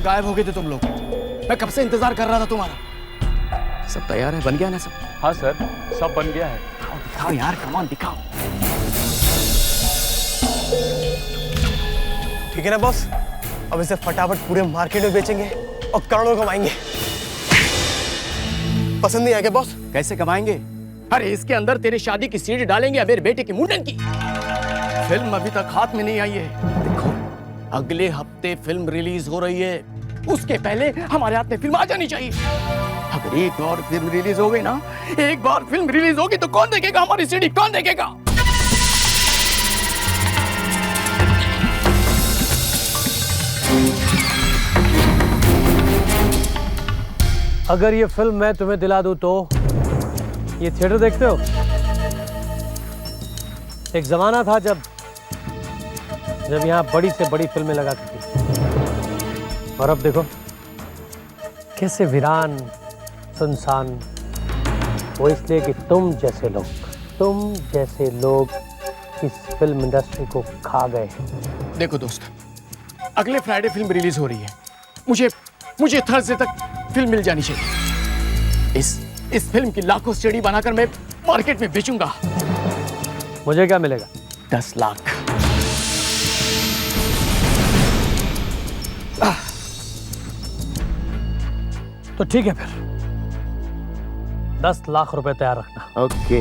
गायब हो गए थे तुम लोग। मैं कब से इंतजार कर रहा था तुम्हारा। सब तैयार है, बन गया ना सब? हाँ सर, सब बन गया है। दिखाओ यार, कमान दिखाओ। ठीक है ना बॉस, अब इसे फटाफट पूरे मार्केट में बेचेंगे और करोड़ों कमाएंगे। पसंद नहीं आया बॉस? कैसे कमाएंगे? अरे इसके अंदर तेरे शादी की सीढ़ी डालेंगे, मेरे बेटे की मुंडन की। फिल्म अभी तक हाथ में नहीं आई है। देखो, अगले हफ्ते फिल्म रिलीज हो रही है, उसके पहले हमारे हाथ में फिल्म आ जानी चाहिए। अगर एक बार फिल्म रिलीज हो गई ना, एक बार फिल्म रिलीज होगी तो कौन देखेगा हमारी सीढ़ी, कौन देखेगा? अगर ये फिल्म मैं तुम्हें दिला दूं तो ये थिएटर देखते हो? एक जमाना था जब यहाँ बड़ी से बड़ी फिल्में लगाती थी, और अब देखो कैसे वीरान सुनसान। वो इसलिए कि तुम जैसे लोग इस फिल्म इंडस्ट्री को खा गए। देखो दोस्त, अगले फ्राइडे फिल्म रिलीज हो रही है। मुझे थर्सडे तक फिल्म मिल जानी चाहिए। इस फिल्म की लाखों सीडी बनाकर मैं मार्केट में बेचूंगा। मुझे क्या मिलेगा? 10 लाख। तो ठीक है, फिर 10 लाख रुपए तैयार रखना। ओके।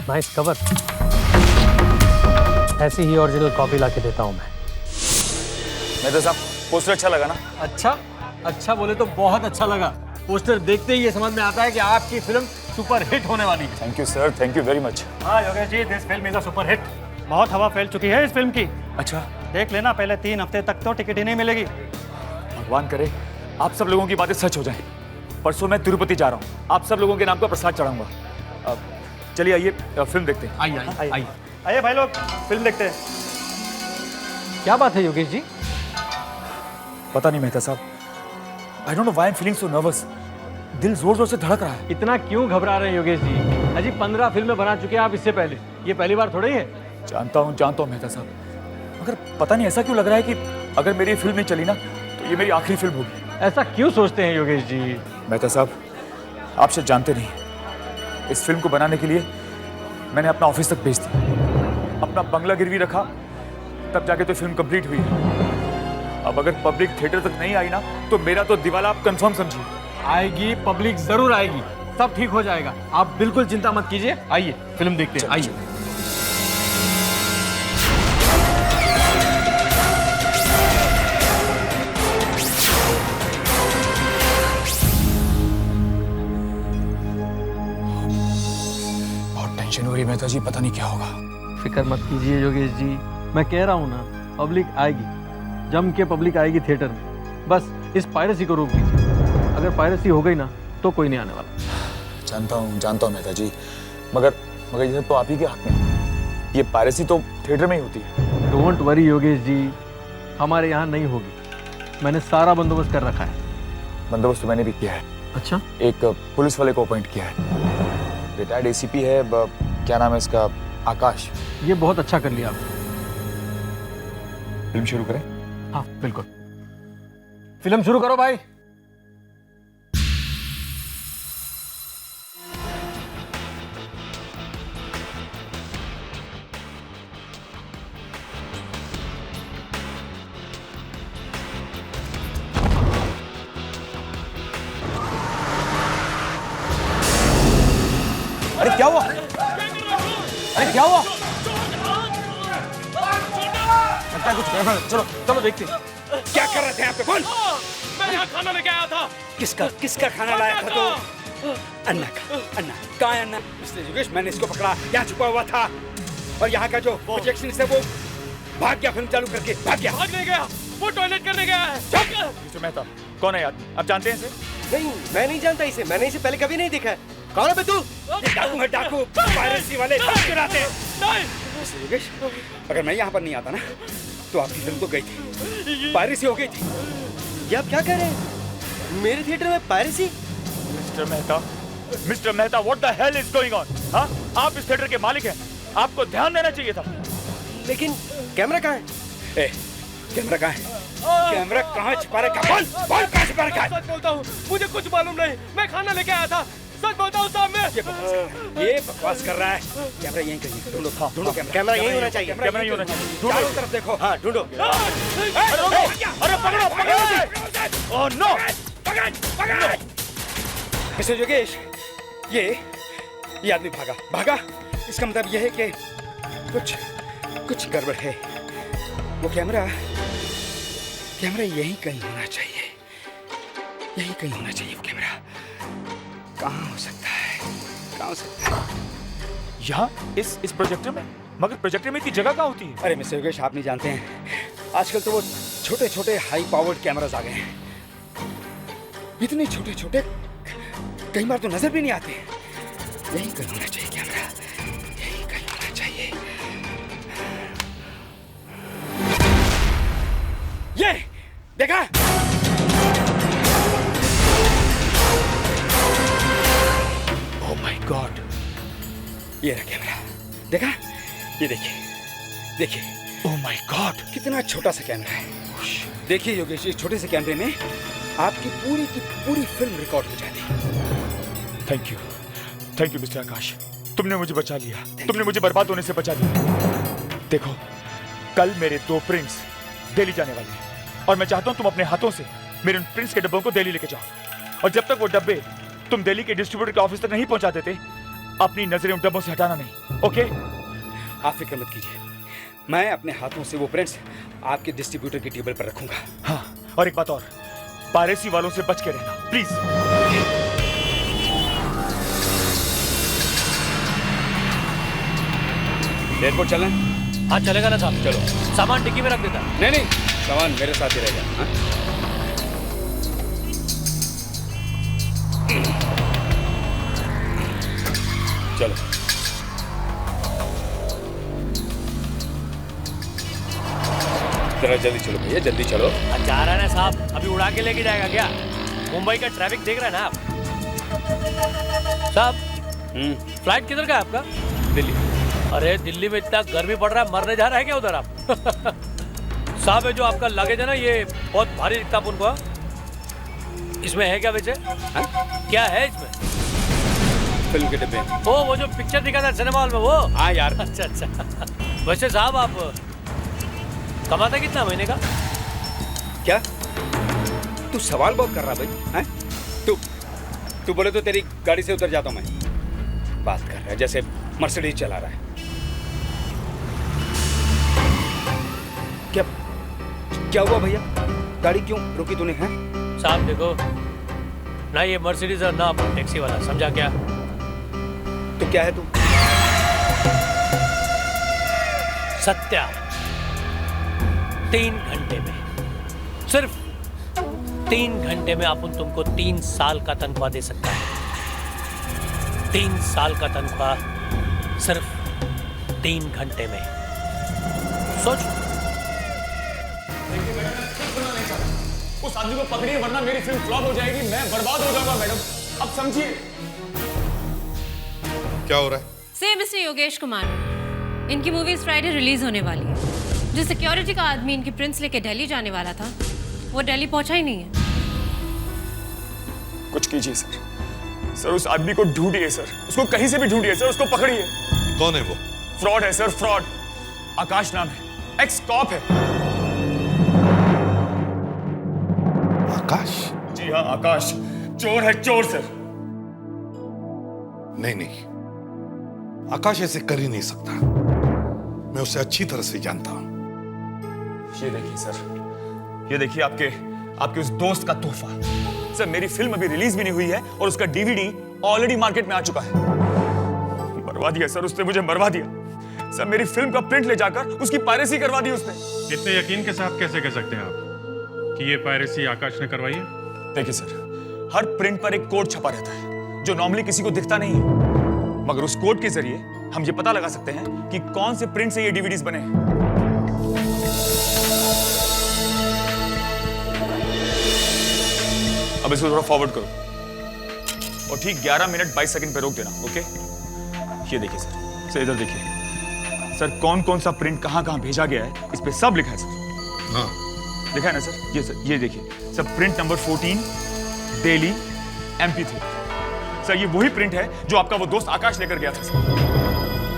Nice cover. ऐसी ही ओरिजिनल कॉपी लाके देता हूं मैं। मेहता साहब, पोस्टर अच्छा लगा ना? अच्छा बोले तो बहुत अच्छा लगा। पोस्टर देखते ही ये समझ में आता है कि आपकी फिल्म सुपर हिट होने वाली है। Thank you sir, thank you very much. हाँ Yogesh ji, this film is a super hit. बहुत हवा फैल चुकी है इस फिल्म की। अच्छा, देख लेना, पहले 3 हफ्ते तक तो टिकट ही नहीं मिलेगी। भगवान करे आप सब लोगों की बातें सच हो जाएं। परसों मैं तिरुपति जा रहा हूँ, आप सब लोगों के नाम का प्रसाद चढ़ाऊंगा। चलिए आइए फिल्म देखते हैं। आइए भाई लोग, फिल्म देखते हैं। क्या बात है योगेश जी? पता नहीं मेहता साहब, I don't know why I am feeling so nervous. दिल जोर जोर से धड़क रहा है। इतना क्यों घबरा रहे हैं योगेश जी? अजी 15 फिल्में बना चुके हैं आप इससे पहले, ये पहली बार थोड़ी है। जानता हूँ मेहता साहब, मगर पता नहीं ऐसा क्यों लग रहा है कि अगर मेरी फिल्म नहीं चली ना तो ये मेरी आखिरी फिल्म होगी। ऐसा क्यों सोचते हैं योगेश जी? मेहता साहब, आप शायद जानते नहीं, इस फिल्म को बनाने के लिए मैंने अपना ऑफिस तक बेच दिया, अपना बंगला गिरवी रखा, तब जाके तो फिल्म कंप्लीट हुई है। अब अगर पब्लिक थिएटर तक नहीं आई ना तो मेरा तो दिवाला आप कंफर्म समझिए। आएगी, पब्लिक जरूर आएगी, सब ठीक हो जाएगा, आप बिल्कुल चिंता मत कीजिए। आइए फिल्म देखते हैं, आइए। बहुत टेंशन हो रही है मेहता जी, पता नहीं क्या होगा। फिक्र मत कीजिए योगेश जी, मैं कह रहा हूँ ना, पब्लिक आएगी, जम के पब्लिक आएगी थिएटर में। बस इस पायरेसी को रोक दीजिए। अगर पायरेसी हो गई ना तो कोई नहीं आने वाला। जानता हूँ मेहता जी, मगर ये तो आप ही के हाथ में है। ये पायरेसी तो थिएटर में ही होती है। डोंट वरी योगेश जी, हमारे यहाँ नहीं होगी। मैंने सारा बंदोबस्त कर रखा है। बंदोबस्त तो मैंने भी किया है। अच्छा? एक पुलिस वाले को अपॉइंट किया है, रिटायर्ड एसीपी है, क्या नाम है इसका, आकाश। ये बहुत अच्छा कर लिया आपने। फिल्म शुरू करें? हाँ बिल्कुल, फिल्म शुरू करो भाई। अरे क्या हुआ? लगता है कुछ गड़बड़। चलो देखते हैं। क्या कर रहे थे यहाँ पे? बोल। मैं यहाँ खाना लेके आया था। किसका खाना लाया था तो? अन्ना कहाँ है अन्ना? इसलिए योगेश, मैंने इसको पकड़ा, यहाँ छुपा हुआ था, और यहाँ का जो प्रोजेक्शनिस्ट है वो भाग गया, फिल्म चालू करके भाग गया। भागने गया, वो टॉयलेट करने गया है। मिस्टर मेहता, कौन है यार? आप जानते हैं इसे? नहीं, मैं नहीं जानता इसे, मैंने इसे पहले कभी नहीं देखा है। कौन है बे तू? डाकू है, डाकू, पायरेसी वाले चुराते हैं। नहीं। योगेश, अगर मैं यहाँ पर नहीं आता ना तो आपकी फिल्म तो गई थी, पायरेसी हो गई थी। ये आप क्या कह रहे हैं? मेरे थिएटर में piracy? Mister Mehta, what the hell is going on? हाँ, आप इस थिएटर के मालिक हैं, आपको ध्यान देना चाहिए था। लेकिन कैमरा कहाँ है? ए, कैमरा कहाँ है? कैमरा कहाँ छिपा रखा? बोल बोल कहाँ छिपा रखा है? सच बोलता हूँ, मुझे कुछ मालूम नहीं। मैं खाना लेके आया था। सच बोलता हूँ साहब मैं। ये बकवास कर रहा है। कैमरा यहीं कहीं है। ढूंढो ढूंढो कैमरा। कैमरा यहीं होना चाहिए। कैमरा यहीं होना चाहिए। चारों तरफ देखो। हाँ ढूंढो। अरे पकड़ो पकड़ो। ओह नो, पकड़ पकड़। मिस्टर योगेश, ये आदमी भागा भागा। इसका मतलब ये है कि कुछ गड़बड़ है। वो कैमरा यहीं कहीं होना चाहिए। यहीं कहीं होना चाहिए वो कैमरा। कहाँ हो सकता है? कहाँ हो सकता है? यहाँ इस प्रोजेक्टर में? मगर प्रोजेक्टर में इतनी जगह कहाँ होती है? अरे मिस्टर योगेश, आप नहीं जानते हैं, आजकल तो वो छोटे छोटे हाई पावर्ड कैमरास आ गए हैं। इतने छोटे छोटे कई बार तो नजर भी नहीं आते। यहीं कहीं होना चाहिए कैमरा। यहीं कहीं होना चाहिए। ये देखा? ओह माय गॉड, ये रहा कैमरा। देखा? ये देखिए देखिए। ओह माय गॉड, कितना छोटा सा कैमरा है। देखिए योगेश, इस छोटे से कैमरे में आपकी पूरी की पूरी फिल्म रिकॉर्ड हो जाती है। थैंक यू मिस्टर आकाश। तुमने मुझे बचा लिया। तुमने मुझे बर्बाद होने से बचा लिया। देखो, कल मेरे 2 प्रिंट्स दिल्ली जाने वाले हैं और मैं चाहता हूं तुम अपने हाथों से मेरे उन प्रिंट्स के डब्बों को दिल्ली लेके जाओ। और जब तक वो डब्बे तुम दिल्ली के डिस्ट्रीब्यूटर के ऑफिस तक नहीं पहुंचा देते, अपनी नजरें उन डब्बों से हटाना नहीं। ओके? आप फिक्र मत कीजिए, मैं अपने हाथों से वो प्रिंट्स आपके डिस्ट्रीब्यूटर की टेबल पर रखूंगा। हाँ, और एक बात और, पायरेसी वालों से बच के रहना प्लीज। एयरपोर्ट चलें? हाँ चलेगा ना साहब। चलो। सामान डिक्की में रख देता। नहीं, सामान मेरे साथ ही रहेगा। हाँ? चलो। जरा जल्दी चलो भैया, जल्दी चलो। जा रहा है ना साहब, अभी उड़ा के लेके जाएगा क्या? मुंबई का ट्रैफिक देख रहा है ना आप साहब? फ्लाइट किधर का है आपका? दिल्ली। अरे दिल्ली में इतना गर्मी पड़ रहा है, मरने जा रहा है क्या उधर आप? साहब, ये जो आपका लगेज है ना, ये बहुत भारी दिखता है उनको। इसमें है क्या वैसे? क्या है इसमें? फिल्म के डिब्बे। ओ, वो जो पिक्चर दिखा था सिनेमा हॉल में, वो? हाँ यार। अच्छा। वैसे साहब, आप कमाते कितना महीने का? क्या तू सवाल बहुत कर रहा भाई? हैं? तू बोले तो तेरी गाड़ी से उतर जाता हूं मैं। बात कर रहा है जैसे मर्सिडीज चला रहा है। क्या हुआ भैया? गाड़ी क्यों रोकी तूने? हैं? साहब देखो ना, ये मर्सिडीज और ना टैक्सी वाला, समझा क्या? तो क्या है तू? सत्या 3 घंटे में, सिर्फ 3 घंटे में अपन तुमको 3 साल का तनख्वाह दे सकता है। 3 साल का तनख्वाह सिर्फ 3 घंटे में। सोच। उस आदमी को पकड़िए वरना मेरी फिल्म फ्लॉप हो जाएगी, मैं बर्बाद हो जाऊंगा मैडम, अब समझिए। क्या हो रहा है? से मिस्टर योगेश कुमार, इनकी मूवी फ्राइडे रिलीज होने वाली है। जो सिक्योरिटी का आदमी इनकी प्रिंट्स लेके दिल्ली जाने वाला था, वो दिल्ली पहुंचा ही नहीं है। कुछ कीजिए सर, उस आदमी को ढूंढिए सर, उसको कहीं से भी ढूंढिए सर, उसको पकड़िए। कौन है वो? फ्रॉड है सर, फ्रॉड। आकाश नाम है, एक्स कॉप है। आकाश? जी हाँ, आकाश चोर है, चोर सर। नहीं, आकाश ऐसे कर ही नहीं सकता। मैं उसे अच्छी तरह से जानता हूं। ये देखिए सर, ये देखिए आपके उस दोस्त का तोहफा। सर, मेरी फिल्म अभी रिलीज भी नहीं हुई है और उसका डीवीडी ऑलरेडी मार्केट में आ चुका है। मरवा दिया सर उसने, मुझे मरवा दिया सर। मेरी फिल्म का प्रिंट ले जाकर उसकी पायरेसी करवा दी उसने। इतने यकीन के साथ कैसे कह सकते हैं आप कि ये पायरेसी आकाश ने करवाई है? देखिए सर, हर प्रिंट पर एक कोड छपा रहता है जो नॉर्मली किसी को दिखता नहीं है, मगर उस कोड के जरिए हम ये पता लगा सकते हैं कि कौन से प्रिंट से ये डीवीडीज बने हैं। अब इसको थोड़ा फॉरवर्ड करो और ठीक 11 मिनट 22 सेकंड पे रोक देना। ओके? ये देखिए सर, इधर देखिए, सर कौन कौन सा प्रिंट कहाँ कहाँ भेजा गया है इस पे सब लिखा है सर। हाँ लिखा है ना सर, ये देखिए sir, print number 14 Delhi MP 3। Sir ये वही प्रिंट है जो आपका वो दोस्त आकाश लेकर गया था सर।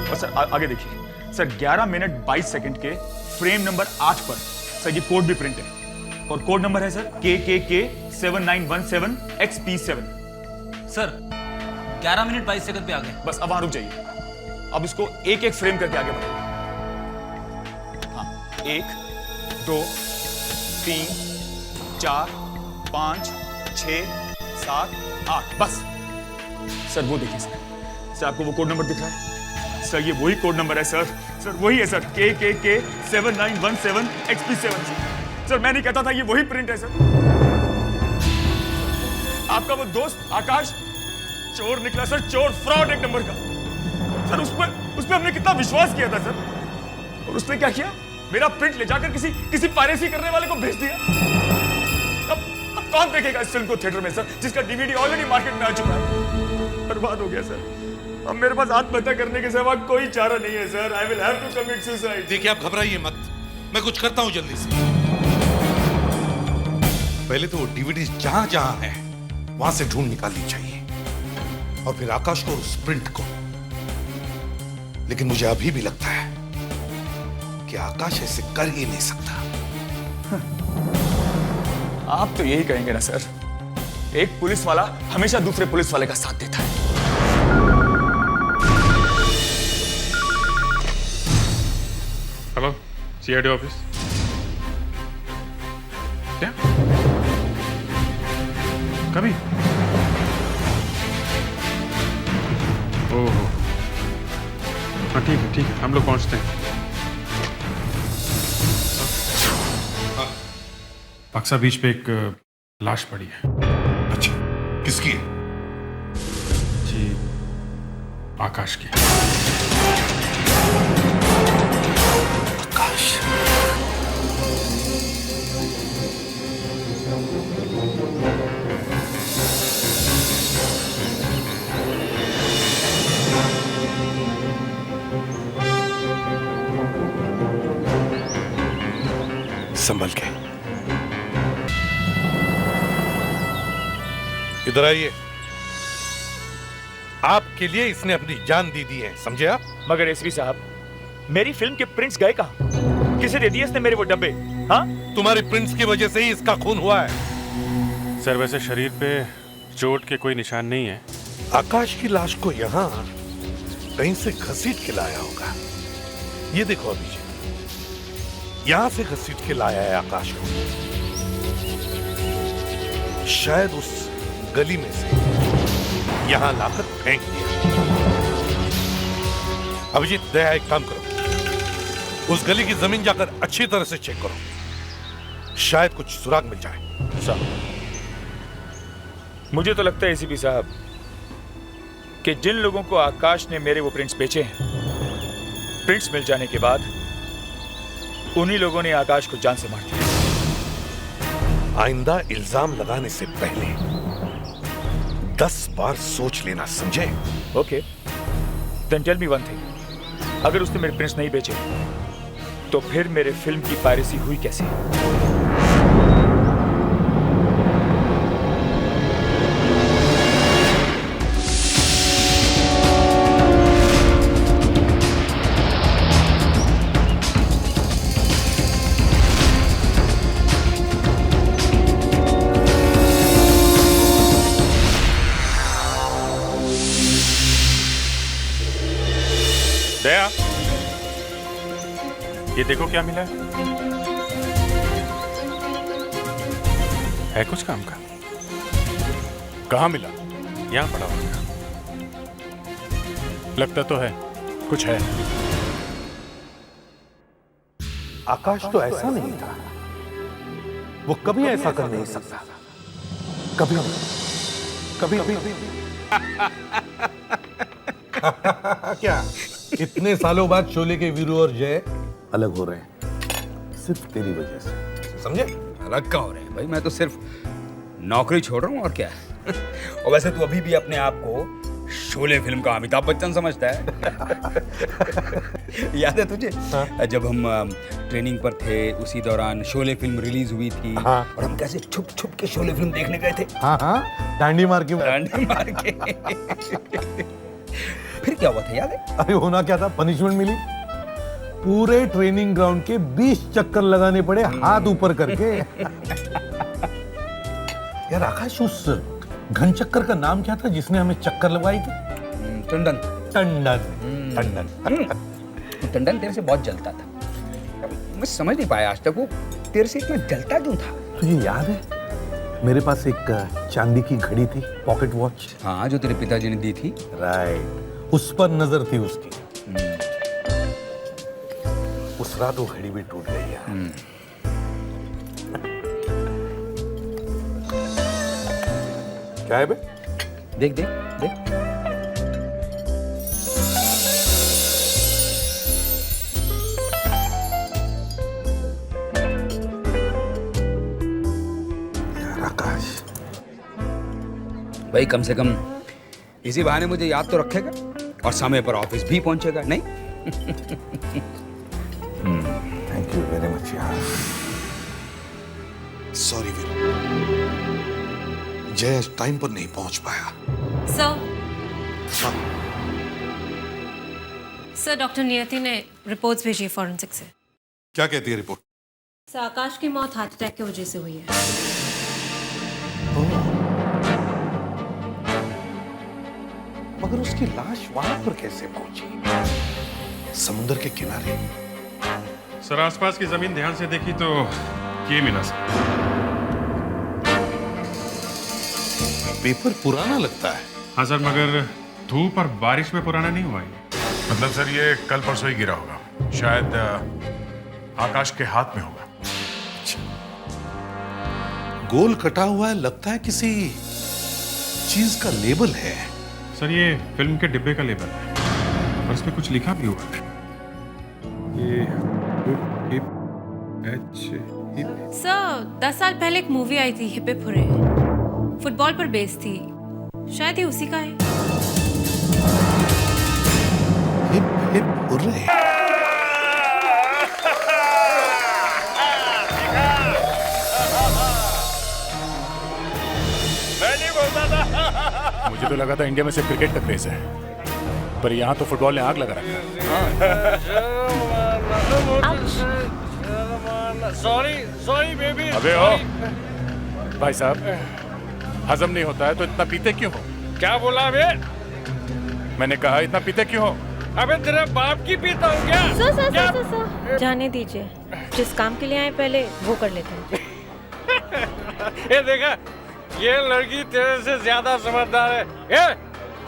और सर आगे देखिए सर, 11 मिनट 22 सेकंड के फ्रेम नंबर 8 पर सर ये कोड भी प्रिंट है, और कोड नंबर है sir KKK 7917 XP7। Sir 11 minute 22 second पे आ गए। बस अब वहां रुक जाइए, अब इसको एक एक फ्रेम करके आगे बढ़ाइए। हाँ, 1 2 3 4 5 6 7 8 बस। सर वो देखिए सर आपको वो कोड नंबर दिख रहा है सर, ये वही कोड नंबर है सर वही है सर, KKK 7917 XP7। सर मैं नहीं कहता था ये वही प्रिंट है सर। आपका वो दोस्त आकाश चोर निकला सर, चोर, फ्रॉड एक नंबर का सर। उस पे हमने कितना विश्वास किया था सर, और उसने क्या किया, मेरा प्रिंट ले जाकर किसी पायरेसी करने वाले को भेज दिया। अब कौन देखेगा इस फिल्म को थिएटर में सर, जिसका DVD ऑलरेडी मार्केट में आ चुका है। बर्बाद हो गया सर, अब मेरे पास आत्महत्या करने के सिवा कोई चारा नहीं है sir. I will have to commit suicide. देखिए आप घबराइए मत, मैं कुछ करता हूं जल्दी से। पहले तो वो DVD जहां जहां है वहां से ढूंढ निकालनी चाहिए, और फिर आकाश को, उस प्रिंट को। लेकिन मुझे अभी भी लगता है कि आकाश ऐसे कर ही नहीं सकता। आप तो यही कहेंगे ना सर, एक पुलिस वाला हमेशा दूसरे पुलिस वाले का साथ देता है। Hello, CID office. क्या कभी? ओह हाँ ठीक है हम लोग पहुंचते हैं। बक्सा बीच पे एक लाश पड़ी है। अच्छा, किसकी है? जी आकाश की। आकाश? संभल के इधर आइए। आपके लिए इसने अपनी जान दे दी है, समझे आप? मगर एसपी साहब, मेरी फिल्म के प्रिंट्स गए कहां? किसे दे दिए इसने मेरे वो डब्बे? हाँ, तुम्हारे प्रिंट्स की वजह से ही इसका खून हुआ है। सर वैसे शरीर पे चोट के कोई निशान नहीं है। आकाश की लाश को यहाँ कहीं से घसीट के लाया होगा। ये देखो अभिजीत, यहां से घसीट के लाया है आकाश को, शायद उस गली में से यहां लाकर फेंक दिया। अभिजीत, दया एक काम करो, उस गली की जमीन जाकर अच्छी तरह से चेक करो, शायद कुछ सुराग मिल जाए। साहब मुझे तो लगता है एसीपी साहब कि जिन लोगों को आकाश ने मेरे वो प्रिंट्स बेचे हैं, प्रिंट्स मिल जाने के बाद उन्हीं लोगों ने आकाश को जान से मार दिया। आइंदा इल्जाम लगाने से पहले 10 बार सोच लेना, समझे? Okay, then tell me one thing, अगर उसने मेरे प्रिंट्स नहीं बेचे तो फिर मेरे फिल्म की पायरेसी हुई कैसे? दया, ये देखो क्या मिला है कुछ काम का। कहाँ मिला? यहाँ पड़ा होगा। लगता तो है कुछ है। आकाश तो ऐसा नहीं था, वो कभी ऐसा कर नहीं सकता, कभी कभी क्या इतने सालों बाद शोले के वीरू और जय अलग हो रहे हैं सिर्फ तेरी वजह से, समझे? अलग का हो रहे हैं भाई, मैं तो सिर्फ नौकरी छोड़ रहा हूँ और क्या। और वैसे तू अभी भी अपने आप को शोले फिल्म का अमिताभ बच्चन समझता है। याद है तुझे? हाँ? जब हम ट्रेनिंग पर थे उसी दौरान शोले फिल्म रिलीज हुई थी। हाँ? और हम कैसे छुप छुप के शोले फिल्म देखने गए थे। हाँ हाँ, डांडी मार के। फिर क्या हुआ था याद है? अरे होना क्या था, पनिशमेंट मिली। पूरे ट्रेनिंग ग्राउंड के 20 चक्कर लगाने पड़े हाथ ऊपर करके। यार आकाश, उस घन चक्कर का नाम क्या था जिसने हमें चक्कर लगवाई थी? टंडन। टंडन। टंडन। टंडन तेरे से बहुत जलता था। मैं समझ नहीं पाया आज तक वो तेरे से इतना जलता क्यों था। तुझे याद है मेरे पास एक चांदी की घड़ी थी, पॉकेट वॉच। हाँ, जो तेरे पिताजी ने दी थी। राइट, उस पर नजर थी उसकी। उस रात वो घड़ी भी टूट गई यार। क्या है बे? देख देख देख। यार आकाश, भाई कम से कम इसी बहाने मुझे याद तो रखेगा और समय पर ऑफिस भी पहुंचेगा, नहीं? थैंक यू वेरी मच यार। सॉरी वीर, जय टाइम पर नहीं पहुंच पाया। सर डॉक्टर नियति ने रिपोर्ट्स भेजी फॉरेंसिक से। क्या कहती है रिपोर्ट? सर आकाश की मौत हार्ट अटैक की वजह से हुई है। मगर उसकी लाश वहां पर कैसे पहुंची? समुद्र के किनारे। सर आसपास की जमीन ध्यान से देखी तो ये मिला सर। पेपर पुराना लगता है। हाँ सर, मगर धूप और बारिश में पुराना नहीं हुआ ये। मतलब सर ये कल परसों ही गिरा होगा, शायद आकाश के हाथ में होगा। गोल कटा हुआ है, लगता है किसी चीज का लेबल है। सर ये फिल्म के डिब्बे का लेबल है और इस पे कुछ लिखा भी हुआ है। ये सर 10 साल पहले एक मूवी आई थी हिप हिप हुर्रे, फुटबॉल पर बेस्ड थी, शायद ये उसी का है। Hip hip hurray. मुझे तो लगा था इंडिया में सिर्फ क्रिकेट का क्रेज है, पर यहाँ तो फुटबॉल ने आग लगा रखा है। Sorry baby. अबे ओ भाई साहब, हजम नहीं होता है तो इतना पीते क्यों हो? क्या बोला बे? मैंने कहा इतना पीते क्यों हो? अबे तेरे बाप की पीता हूँ क्या? सर जाने दीजिए, जिस काम के लिए आए पहले वो कर लेते हैं। ये देखा, ये लड़की तेरे से ज्यादा समझदार है। ये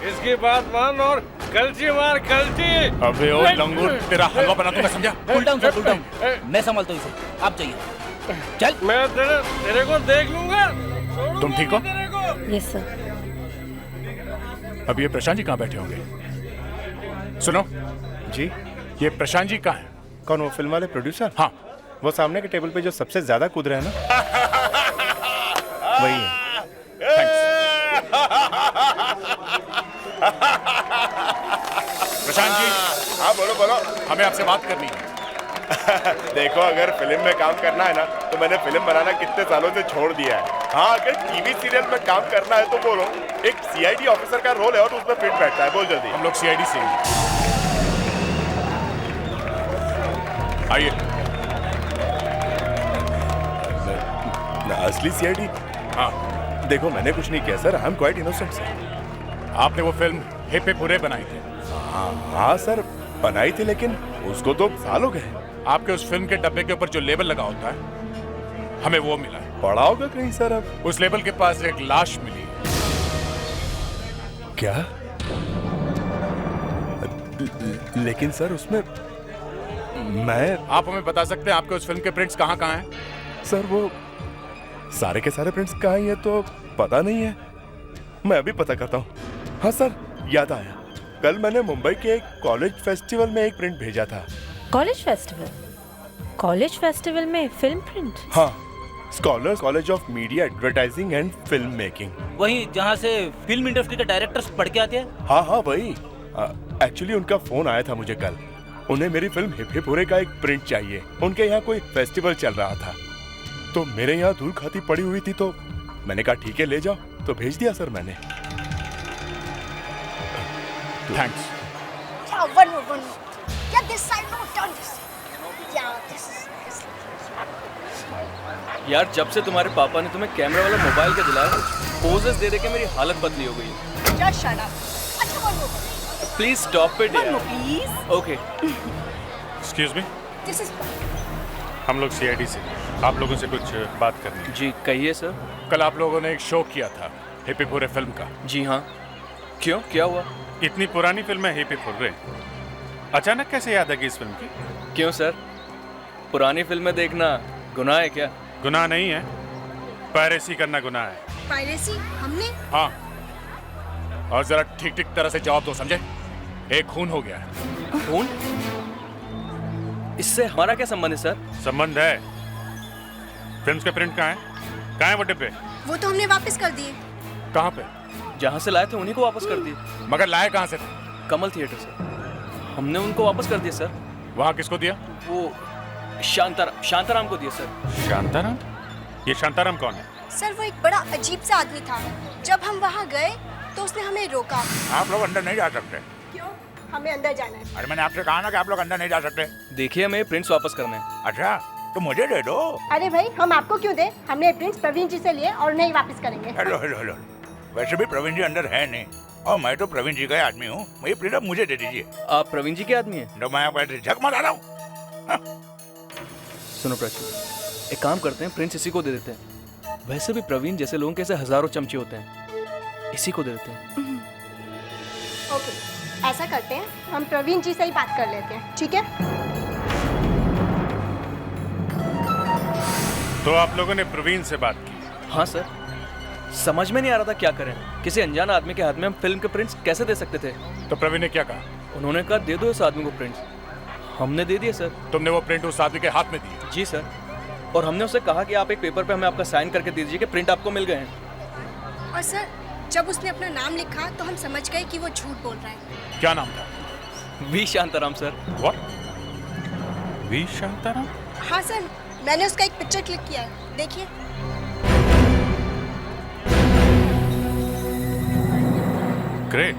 इसकी बात मान और कलची मार कलची। अबे ओ लंगूर, तेरा हलवा बना दूंगा, समझा? Cool down sir, cool down. मैं संभालता हूँ इसे, आप जाइए। चल, मैं तेरे को देख लूंगा। तुम ठीक हो? Yes sir. अब ये प्रशांत जी कहाँ बैठे होंगे? सुनो जी, ये प्रशांत जी कहाँ हैं? कौन, वो फिल्म वाले प्रोड्यूसर? हाँ, वो सामने के टेबल पे जो सबसे ज्यादा कूद रहे हैं ना, वही है। प्रशांत जी। हाँ बोलो बोलो। हमें आपसे बात करनी है। देखो, अगर फिल्म में काम करना है ना तो मैंने फिल्म बनाना कितने सालों से छोड़ दिया है। हाँ, अगर टीवी सीरियल में काम करना है तो बोलो। एक सीआईडी ऑफिसर का रोल है और उसमें फिट बैठता है। बोल जल्दी। हम लोग सीआईडी से हैं। आइए। असली सीआईडी? हाँ। देखो, मैंने कुछ नहीं किया sir, I am quite innocent sir. आपने वो फिल्म हिप हिप हुर्रे बनाई थी? हाँ सर, बनाई थी, लेकिन उसको तो साल हो गए। आपके उस फिल्म के डब्बे के ऊपर जो लेबल लगा होता है, हमें वो मिला है। पढ़ा होगा कहीं सर। अब उस लेबल के पास एक लाश मिली। क्या? लेकिन सर उसमें मैं... आप हमें बता सकते हैं आपके उस फिल्म के प्रिंट्स कहाँ कहाँ हैं? सर वो सारे के सारे प्रिंट्स कहाँ हैं तो पता नहीं है, मैं अभी पता करता हूँ। हाँ सर, याद आया, कल मैंने मुंबई के एक कॉलेज फेस्टिवल में एक प्रिंट भेजा था। College festival? कॉलेज फेस्टिवल में फिल्म प्रिंट? हाँ, scholars college of media advertising and film making. वही जहाँ से फिल्म इंडस्ट्री के डायरेक्टर्स पढ़ के आते हैं। हाँ हाँ वही। एक्चुअली उनका फोन आया था मुझे कल। उन्हें मेरी फिल्म हिप हिप हुर्रे का एक प्रिंट चाहिए। उनके यहाँ कोई फेस्टिवल चल रहा था, तो मेरे यहाँ धूल खाती पड़ी हुई थी, तो मैंने कहा ठीक है ले जाओ, तो भेज दिया सर मैंने। Thanks. One more. Get this side, no, turn this. Yeah, this is. यार जब से तुम्हारे पापा ने तुम्हें कैमरा वाला मोबाइल का दिलाया, पोजेस दे दे के मेरी हालत बदली हो गई है। Just shut up. अच्छा one more. Please stop it यार। Please. Okay. Excuse me, This is. हम लोग सीआईडी से आप लोगों से कुछ बात करनी है। जी कहिए सर। कल आप लोगों ने एक शो किया था हिप हिप हुर्रे फिल्म का। जी हाँ, क्यों, क्या हुआ? इतनी पुरानी फिल्म है हिप हिप हुर्रे, अचानक कैसे याद आ गई इस फिल्म की? क्यों सर, पुरानी फिल्में देखना गुनाह है क्या? गुनाह नहीं है, पायरेसी करना गुनाह है। Piracy? हमने? हाँ, और जरा ठीक ठीक तरह से जवाब दो, समझे? एक खून हो गया है। खून? इससे हमारा क्या संबंध है सर? संबंध है। फिल्म्स के प्रिंट कहाँ है? कहाँ है वो डिब्बे? वो तो हमने वापस कर दिए। कहाँ पे? जहाँ से लाए थे उन्हीं को वापस कर दिए। मगर लाए कहाँ से थे? कमल थिएटर से। हमने उनको वापस कर दिया सर। वहाँ किसको दिया? वो शांताराम को दिया सर। शांताराम? ये शांताराम कौन है? सर वो एक बड़ा अजीब सा आदमी था। जब हम वहाँ गए तो उसने हमें रोका। आप लोग अंदर नहीं जा सकते। क्यों? हमें अंदर जाना है। अरे मैंने आपसे कहा ना कि आप लोग अंदर नहीं जा सकते। देखिए हमें प्रिंट्स वापस करने हैं। अच्छा, तो मुझे दे दो। अरे भाई हम आपको क्यों दें? हमने प्रिंट्स प्रवीण जी से लिए और नहीं वापस करेंगे। हेलो। वैसे भी प्रवीण जी अंदर है नहीं, और मैं तो प्रवीण जी का आदमी हूँ। ये प्रिंट अब मुझे दे दीजिए। आप प्रवीण जी के आदमी हैं? तो मैं आपको झक मार रहा हूँ। सुनो प्राची, एक काम करते हैं, प्रिंट्स इसी को दे देते हैं। वैसे भी प्रवीण जैसे लोगों के ऐसे हजारों चमचे होते हैं, इसी को दे देते हैं। ओके, ऐसा करते हैं, हम प्रवीण जी से ही बात कर लेते हैं, ठीक है? तो आप लोगों ने प्रवीण से बात की? हाँ सर, समझ में नहीं आ रहा था क्या करें। किसी अनजान आदमी के हाथ में हम फिल्म के प्रिंट्स कैसे दे सकते थे? तो प्रवीण ने क्या कहा? उन्होंने कहा दे दो इस आदमी को प्रिंट्स। हमने दे दिए सर। तुमने वो प्रिंट उस आदमी के हाथ में दी? जी सर, और हमने उसे कहा कि आप एक पेपर पे हमें आपका साइन करके दे दीजिए कि प्रिंट आपको मिल गए हैं। और सर जब उसने अपना नाम लिखा तो हम समझ गए कि वो झूठ बोल रहा है। क्या नाम था? V Shantaram sir. What? V Shantaram? हाँ सर, मैंने उसका एक पिक्चर क्लिक किया है, देखिए। ग्रेट,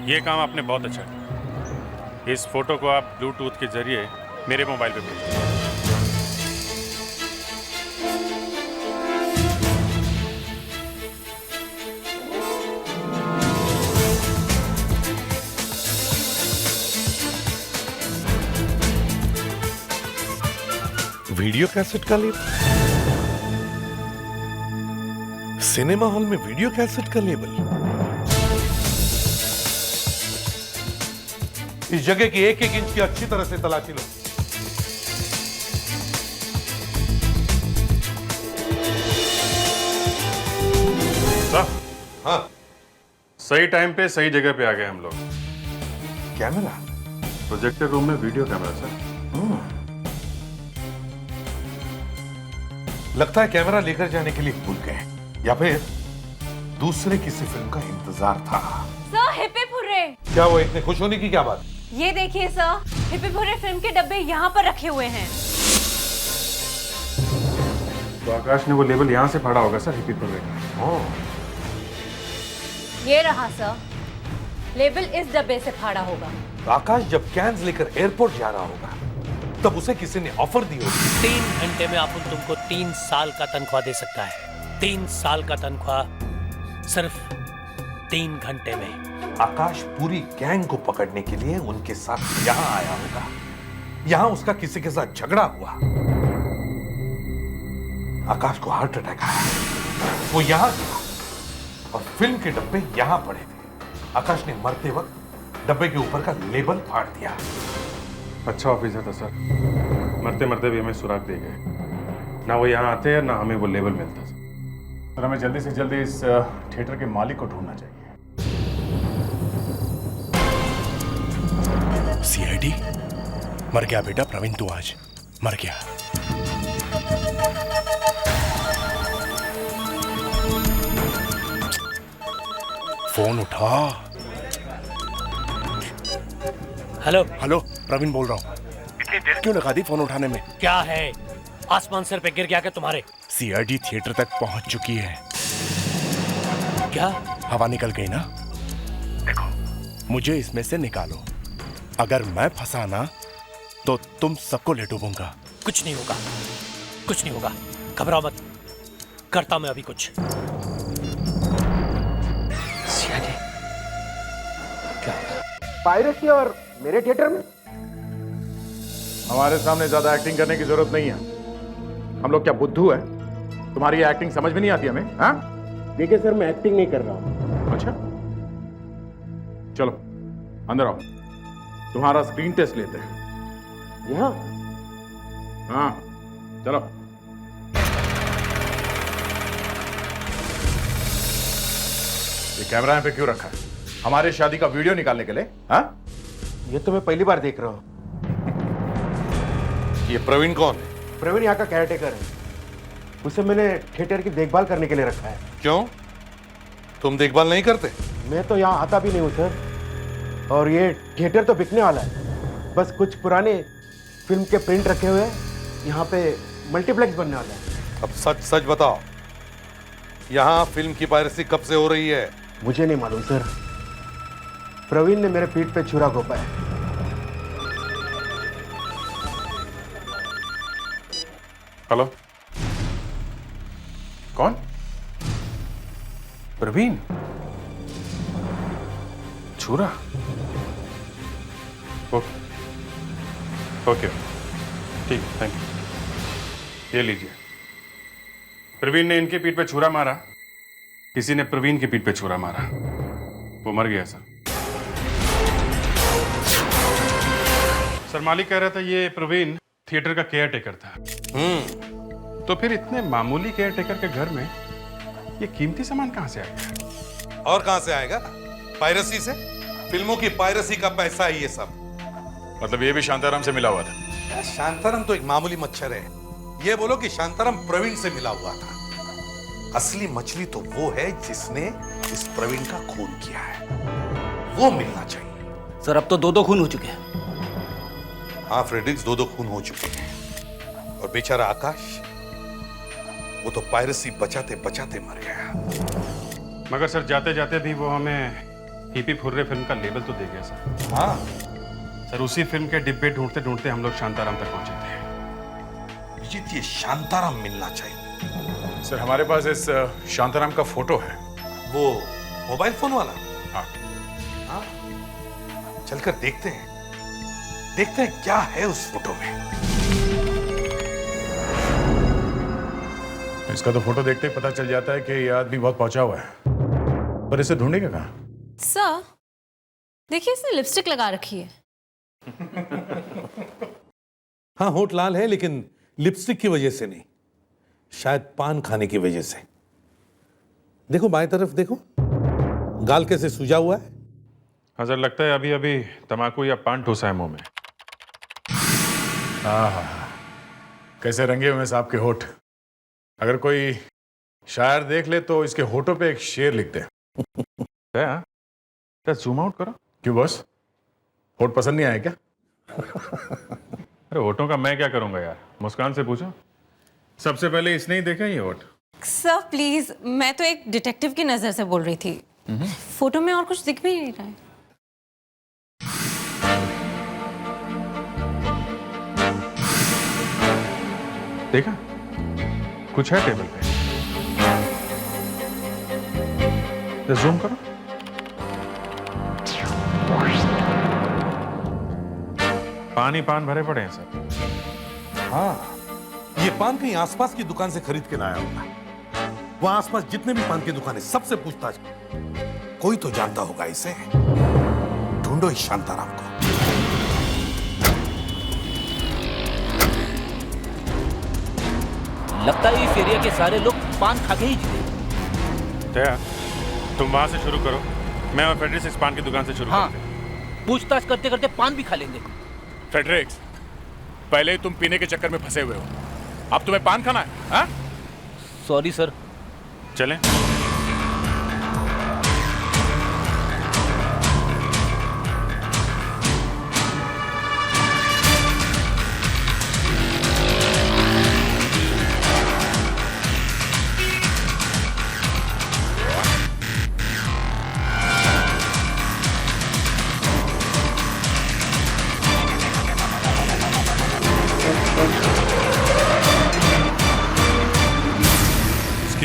ये काम आपने बहुत अच्छा किया। इस फोटो को आप ब्लूटूथ के जरिए मेरे मोबाइल पे भेजिए। वीडियो कैसेट का लेबल, सिनेमा हॉल में वीडियो कैसेट का लेबल। इस जगह की एक एक इंच की अच्छी तरह से तलाशी लो। हाँ, सही टाइम पे सही जगह पे आ गए हम लोग। कैमरा? प्रोजेक्टर रूम में वीडियो कैमरा सर। लगता है कैमरा लेकर जाने के लिए भूल गए, या फिर दूसरे किसी फिल्म का इंतजार था। Sir hip hip hurray. क्या वो इतने खुश होने की क्या बात? ये देखिए sir, hip hip hurray film के डब्बे यहाँ पर रखे हुए हैं। तो आकाश ने वो लेबल यहाँ से फाड़ा होगा सर, हिप हिप हुर्रे का। ये रहा सर, लेबल इस डब्बे से फाड़ा होगा। तो आकाश जब कैन्स लेकर एयरपोर्ट जा रहा होगा तब उसे किसी ने ऑफर दी होगी। 3 घंटे में अपन तुमको 3 साल का तनख्वाह दे सकता है। 3 साल का तनख्वाह सिर्फ 3 घंटे में। आकाश पूरी गैंग को पकड़ने के लिए उनके साथ यहाँ आया होगा। यहाँ उसका किसी के साथ झगड़ा हुआ, आकाश को हार्ट अटैक आया, वो यहाँ था और फिल्म के डब्बे यहाँ पड़े थे। आकाश ने मरते वक्त डब्बे के ऊपर का लेबल फाड़ दिया। अच्छा ऑफिसर था सर, मरते मरते भी हमें सुराग दे गए। ना वो यहाँ आते हैं ना हमें वो लेबल मिलता सर। हमें जल्दी से जल्दी इस थिएटर के मालिक को ढूंढना चाहिए। सीआईडी मर गया बेटा प्रवीण, तू आज मर गया। फोन उठा। हेलो हेलो, प्रवीण बोल रहा हूँ। इतनी देर क्यों लगा दी फोन उठाने में? क्या है, आसमान सर पे गिर गया क्या तुम्हारे? सीआईडी थिएटर तक पहुंच चुकी है। क्या? हवा निकल गई ना? देखो, मुझे इसमें से निकालो। अगर मैं फंसा ना तो तुम सबको ले डूबूंगा। कुछ नहीं होगा, कुछ नहीं होगा, घबराओ मत, करता मैं अभी कुछ। पायरेसी और मेरे थिएटर में हमारे सामने ज्यादा एक्टिंग करने की जरूरत नहीं है। हम लोग क्या बुद्धू है? तुम्हारी ये एक्टिंग समझ में नहीं आती हमें? हाँ? देखिए सर, मैं एक्टिंग नहीं कर रहा हूं। अच्छा, चलो अंदर आओ, तुम्हारा स्क्रीन टेस्ट लेते हैं। यहाँ? हाँ, चलो। ये कैमरा यहाँ पे क्यों रखा है? हमारे शादी का वीडियो निकालने के लिए? हाँ? ये तो मैं पहली बार देख रहा हूँ। ये प्रवीण कौन है? प्रवीण यहाँ का केयरटेकर है। उसे मैंने थिएटर की देखभाल करने के लिए रखा है। क्यों? तुम देखभाल नहीं करते? मैं तो यहाँ आता भी नहीं हूँ सर। और ये थिएटर तो बिकने वाला है। बस कुछ पुराने फिल्म के प्रिंट रखे हुए हैं। यहाँ पे मल्टीप्लेक्स बनने वाला है। अब सच सच बताओ, यहाँ फिल्म की पायरेसी कब से हो रही है? मुझे नहीं मालूम सर। प्रवीण ने मेरे पीठ पे छुरा घोंपा है। हेलो, कौन? प्रवीण? छुरा? ओके ओके, ठीक है, थैंक यू। ये लीजिए। प्रवीण ने इनके पीठ पे छुरा मारा, किसी ने प्रवीण की पीठ पे छुरा मारा, वो मर गया सर। सर, मालिक कह रहा था ये प्रवीण थिएटर का केयर टेकर था। तो फिर इतने मामूली केयर टेकर के घर में ये कीमती सामान कहां से आया? और कहां से आएगा? पायरेसी से। फिल्मों की पायरेसी का पैसा है ये सब। मतलब ये भी शांताराम से मिला हुआ था? शांताराम तो एक मामूली मच्छर है। ये बोलो कि शांताराम प्रवीण से मिला हुआ था। असली मछली तो वो है जिसने इस प्रवीण का खून किया है, वो मिलना चाहिए। सर, अब तो 2-2 खून हो चुके हैं। हाँ फ्रेडरिक्स, 2-2 खून हो चुके हैं। और बेचारा आकाश, वो तो पायरेसी बचाते बचाते मर गया। मगर सर, जाते जाते भी वो हमें हिपी फुर्रे फिल्म का लेबल तो दे गया सर। हाँ सर, उसी फिल्म के डिब्बे ढूंढते ढूंढते हम लोग शांताराम तक पहुंचे थे। विजित, ये शांताराम मिलना चाहिए। सर, हमारे पास इस शांताराम का फोटो है। वो मोबाइल फोन वाला? हाँ। हाँ, चलकर देखते हैं, देखते हैं क्या है उस फोटो में। इसका तो फोटो देखते ही पता चल जाता है कि ये आदमी बहुत पहुंचा हुआ है, पर इसे ढूंढेगा कहाँ? सर, देखिए इसने लिपस्टिक लगा रखी है। हाँ, होठ लाल है, लेकिन लिपस्टिक की वजह से नहीं, शायद पान खाने की वजह से। देखो बाएं तरफ देखो, गाल कैसे सूजा हुआ है। हाँ सर, लगता है अभी अभी तम्बाकू या पान ठूसा है मुंह में। हाँ, कैसे रंगे हुए सांप के होठ। अगर कोई शायर देख ले तो इसके होठों पे एक शेर लिख दे। जूम आउट करो। क्यों बॉस, होठ पसंद नहीं आया क्या? अरे होठों का मैं क्या करूंगा यार, मुस्कान से पूछो। सबसे पहले इसने ही देखा ये होठ। सर प्लीज, मैं तो एक डिटेक्टिव की नजर से बोल रही थी। फोटो में और कुछ दिख भी नहीं रहा है। देखा, कुछ है टेबल पे। जूम करो। पानी पान भरे पड़े हैं सर। हाँ, ये पान कहीं आसपास की दुकान से खरीद के लाया होगा। वहां आसपास जितने भी पान की दुकानें, सबसे पूछताछ। कोई तो जानता होगा इसे। ढूंढो इस शांताराम को। लगता है इस एरिया के सारे लोग पान खा के ही जीते। दया, तुम वहां से शुरू करो, मैं और फेडरिक्स इस पान की दुकान से शुरू करते हैं। पूछताछ करते करते पान भी खा लेंगे। फेडरिक्स, पहले ही तुम पीने के चक्कर में फंसे हुए हो, अब तुम्हें पान खाना है? हाँ? Sorry sir. चलें।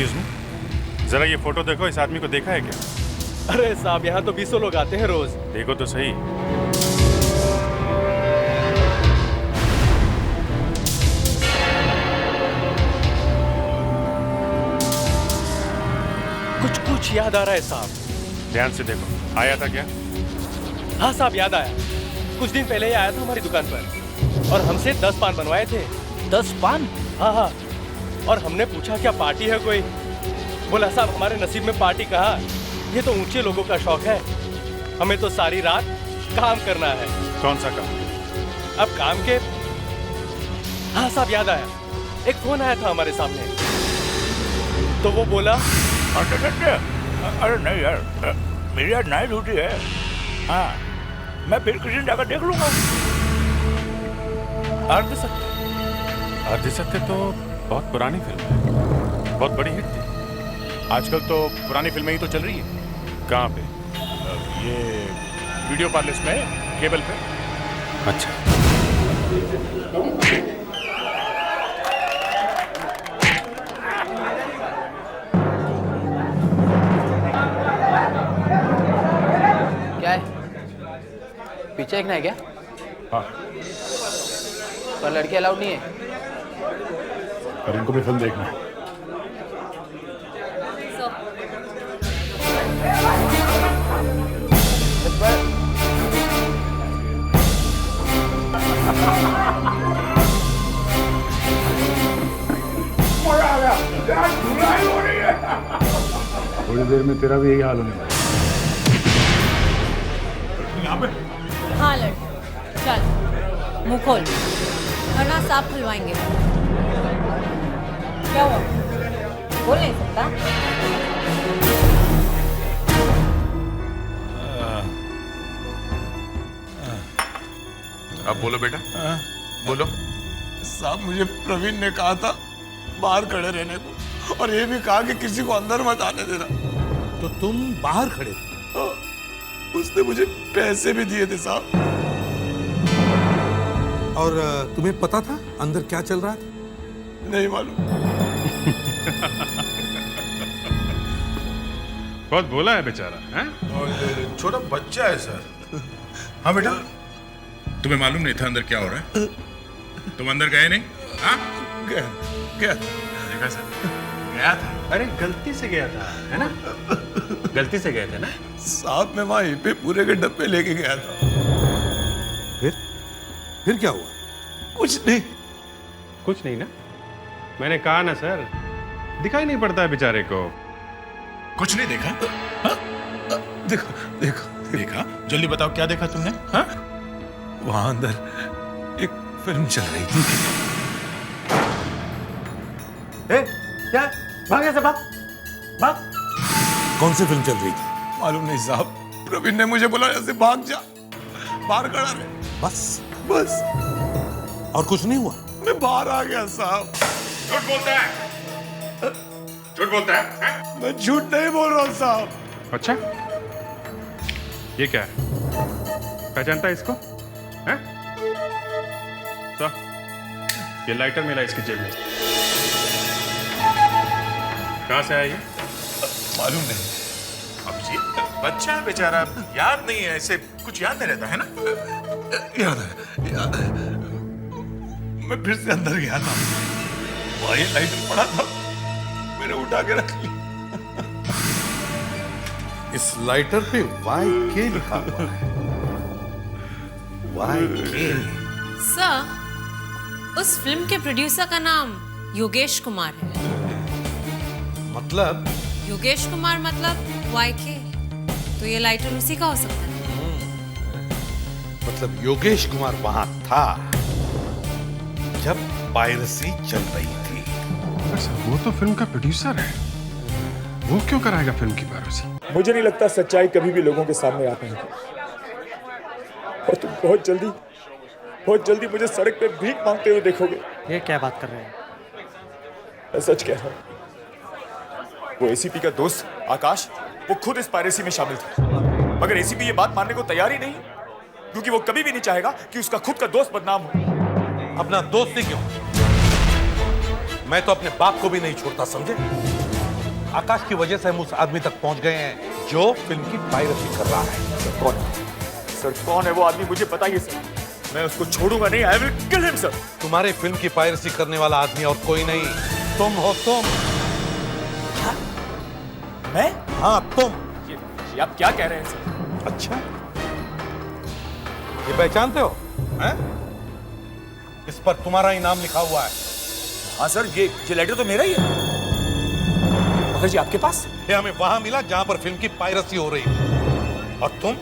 एक्सक्यूज मी, जरा ये फोटो देखो, इस आदमी को देखा है क्या? अरे साहब, यहाँ तो 20 लोग आते हैं रोज। देखो तो सही। कुछ याद आ रहा है साहब। ध्यान से देखो, आया था क्या? हाँ साहब, याद आया। कुछ दिन पहले ही आया था हमारी दुकान पर और हमसे 10 पान बनवाए थे। 10 पान? हाँ। और हमने पूछा क्या पार्टी है कोई? बोला साहब हमारे नसीब में पार्टी कहाँ, ये तो ऊंचे लोगों का शौक है, हमें तो सारी रात काम करना है। कौन सा काम? अब काम के, हाँ साहब याद आया, एक फोन आया था हमारे सामने, तो वो बोला अरे नहीं यार, मेरी आज नाइट ड्यूटी है। हाँ, मैं फिर किसी दिन जाकर देख लूंगा। अर्धसत्य तो बहुत पुरानी फिल्म है, बहुत बड़ी हिट थी। आजकल तो पुरानी फिल्में ही तो चल रही है। कहाँ पे? ये वीडियो पार्लर्स में, केबल पे। अच्छा। क्या है? पीछे देखना है क्या? हाँ। पर लड़के अलाउड नहीं है। और इनको भी फिल्म देखना है। थोड़ी देर में तेरा भी यही हाल होने वाला है। हाँ लड़, चल मुंह खोल वरना सांप खुलवाएंगे। क्या हुआ? बोल नहीं सकता? अब बोलो बेटा, बोलो। साहब मुझे प्रवीण ने कहा था बाहर खड़े रहने को, और ये भी कहा कि किसी को अंदर मत आने देना। तो तुम बाहर खड़े थे? उसने मुझे पैसे भी दिए थे साहब। और तुम्हें पता था अंदर क्या चल रहा था? नहीं मालूम। बहुत बोला है बेचारा, हैं? और छोटा बच्चा है सर। हाँ बेटा, तुम्हें मालूम नहीं था अंदर क्या हो रहा है? तुम अंदर गए नहीं? हाँ? गया देखा सर, गया था। अरे गलती से गया था, है ना? गलती से गए थे ना? साहब मैं वहीं पे पूरे के डब्बे लेके गया था। फिर क्या हुआ? कुछ नहीं। कुछ नहीं ना? मैंने कहा ना सर, दिखाई नहीं पड़ता है बेचारे को। कुछ नहीं देखा? हाँ? देखो देखो देखा, जल्दी बताओ क्या देखा तुमने? हाँ? वहां अंदर एक फिल्म चल रही थी। क्या? भाग ऐसे, भाग। कौन सी फिल्म चल रही थी? मालूम नहीं साहब, प्रवीण ने मुझे बोला ऐसे भाग जा, बाहर खड़ा रहे। बस और कुछ नहीं हुआ? मैं बाहर आ गया साहब। झूठ बोलता है, झूठ बोलता है? मैं झूठ नहीं बोल रहा हूँ साहब। अच्छा, ये क्या है? पहचानता है इसको? हैं? तो ये लाइटर मिला इसकी जेब में। कहाँ से आया ये? मालूम नहीं। अब ये बच्चा है बेचारा, याद नहीं है, ऐसे कुछ याद नहीं रहता है ना? याद है। मैं फिर से अंदर गया था, वही लाइटर पड़ा था, मैंने उठा के रख ली। इस लाइटर पे YK लिखा हुआ है। YK। सर, उस फिल्म के प्रोड्यूसर का नाम योगेश कुमार है। मतलब? योगेश कुमार मतलब YK, तो ये लाइटर उसी का हो सकता है। मतलब योगेश कुमार वहां था जब पायरेसी चल रही थी। वो तो फिल्म का प्रोड्यूसर है, वो क्यों कराएगा फिल्म की पायरेसी? मुझे नहीं लगता सच्चाई कभी भी लोगों के सामने आ पाएगी, और तुम बहुत जल्दी मुझे सड़क पे भीख मांगते हुए देखोगे। ये क्या बात कर रहे हैं? मैं सच कह रहा हूँ, वो एसीपी का दोस्त आकाश, वो खुद इस पायरेसी में शामिल था, मगर एसीपी ये बात मानने को तैयार ही नहीं, क्योंकि वो कभी भी नहीं चाहेगा कि उसका खुद का दोस्त बदनाम हो। अपना दोस्त ही क्यों, मैं तो अपने बाप को भी नहीं छोड़ता, समझे? आकाश की वजह से हम उस आदमी तक पहुंच गए हैं जो फिल्म की पायरेसी कर रहा है। सर कौन है वो आदमी, मुझे बताइए सर। मैं उसको छोड़ूंगा नहीं। I will kill him sir. तुम्हारे फिल्म की पायरेसी करने वाला आदमी और कोई नहीं, तुम हो तुम। मैं? हाँ तुम। ये आप क्या कह रहे हैं सर? अच्छा, ये पहचानते हो हैं? इस पर तुम्हारा ही नाम लिखा हुआ है। हाँ सर, ये लेटर तो मेरा ही है। मगर जी आपके पास? ये हमें वहां मिला जहां पर फिल्म की पायरेसी हो रही थी और तुम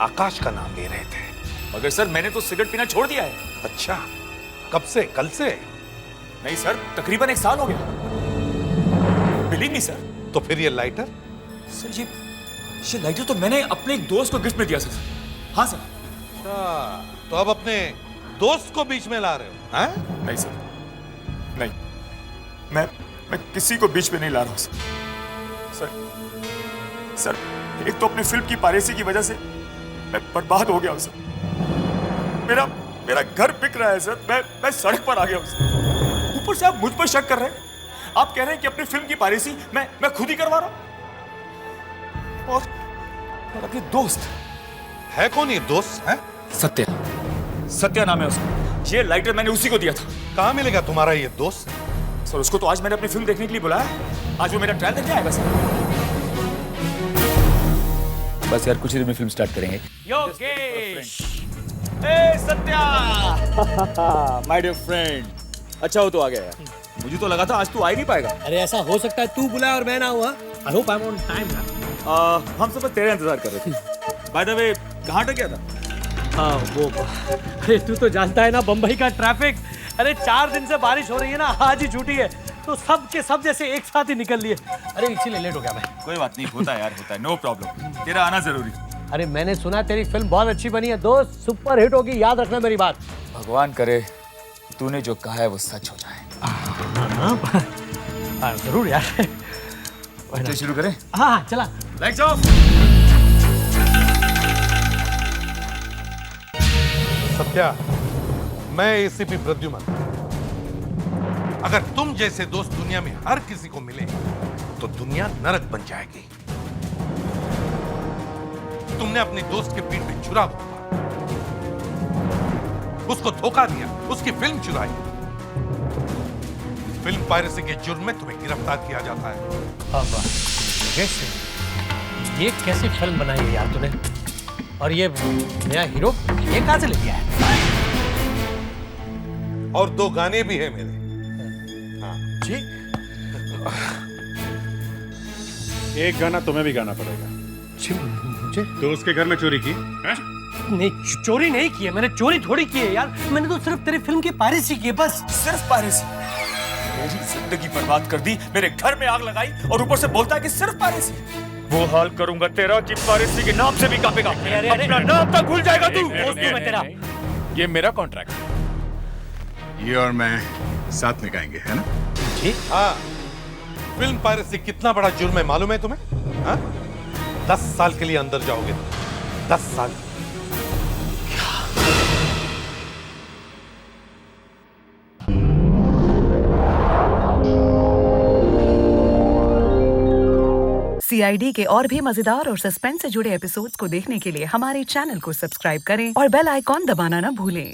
आकाश का नाम ले रहे थे। मगर सर मैंने तो सिगरेट पीना छोड़ दिया है। अच्छा, कब से? कल से? नहीं सर, तकरीबन 1 साल हो गया। Believe me sir. तो फिर ये लाइटर? सर ये लाइटर तो मैंने अपने एक दोस्त को गिफ्ट में दिया सर। हाँ सर। अच्छा, तो अब अपने दोस्त को बीच में ला रहे हो हैं? नहीं सर, नहीं, मैं किसी को बीच में नहीं ला रहा हूँ सर। एक तो अपनी फिल्म की पायरेसी की वजह से मैं बर्बाद हो गया हूँ सर। मेरा घर बिक रहा है सर। मैं सड़क पर आ गया हूँ सर। ऊपर से आप मुझ पर शक कर रहे हैं। आप कह रहे हैं कि अपनी फिल्म की पायरेसी मैं खुद ही करवा रहा हूँ। और अपने दोस्त है कौन ये दोस्त? है सत्या नाम है उसका। ये लाइटर मैंने उसी को दिया था। कहाँ मिलेगा तुम्हारा ये दोस्त? सर उसको तो आज मैंने अपनी फिल्म देखने के लिए बुलाया। आज वो मेरा ट्रायल देखने आएगा सर। बस यार कुछ ही देर में फिल्म स्टार्ट करेंगे। Yogesh, Satya, my dear friend, अच्छा हो तो आ गया यार। मुझे तो लगा था आज तू आ ही नहीं पाएगा। अरे ऐसा हो सकता है तू बुलाया और मैं ना हुआ। I hope I am on time ना। हम सब बस तेरा इंतजार कर रहे थे। बाय द वे कहाँ अटक गया था? हाँ वो, अरे तू तो जानता है ना बम्बई का ट्रैफिक। अरे 4 दिन से बारिश हो रही है ना, आज ही छुट्टी है तो सब के सब जैसे एक साथ ही निकल लिए। अरे इसीलिए लेट हो गया मैं। कोई बात नहीं, होता है यार, होता है, नो प्रॉब्लम। तेरा आना जरूरी। अरे मैंने सुना तेरी फिल्म बहुत अच्छी बनी है दोस्त, सुपर हिट होगी, याद रखना मेरी बात। भगवान करे तूने जो कहा है वो सच हो जाए। जरूर यार। चलिए शुरू करें। हाँ चला। Lights off. सत्या, मैं एसीपी प्रद्युमन। अगर तुम जैसे दोस्त दुनिया में हर किसी को मिले तो दुनिया नरक बन जाएगी। तुमने अपने दोस्त के पीठ पे छुरा घोंपा, उसको धोखा दिया, उसकी फिल्म चुराई। फिल्म पायरेसी के जुर्म में तुम्हें गिरफ्तार किया जाता है। ये कैसी फिल्म बनाई है यार तूने? और ये नया हीरो ये कहां से ले लिया है? और 2 गाने भी हैं मेरे। जी? एक गाना तुम्हें भी गाना पड़ेगा। मुझे? तो उसके घर में चोरी की है? नहीं, चोरी नहीं की है मैंने। चोरी थोड़ी की है यार, मैंने तो सिर्फ तेरी फिल्म की पायरेसी की है बस। सिर्फ पायरेसी? मेरी जिंदगी बर्बाद कर दी, मेरे घर में आग लगाई और ऊपर से बोलता है कि सिर्फ पायरेसी। वो हाल करूंगा तेरा कि पायरेसी के नाम से भी कांपेगा। अपना नाम तक भूल जाएगा तू। दोस्त हूं मैं तेरा। ये मेरा कॉन्ट्रैक्ट है। ये और मैं साथ में गाएंगे, है ना? जी हाँ। फिल्म पायरेसी कितना बड़ा जुर्म है मालूम है तुम्हें? हाँ? 10 साल के लिए अंदर जाओगे। 10 साल। CID के और भी मजेदार और सस्पेंस से जुड़े एपिसोड्स को देखने के लिए हमारे चैनल को सब्सक्राइब करें और बेल आइकॉन दबाना ना भूलें।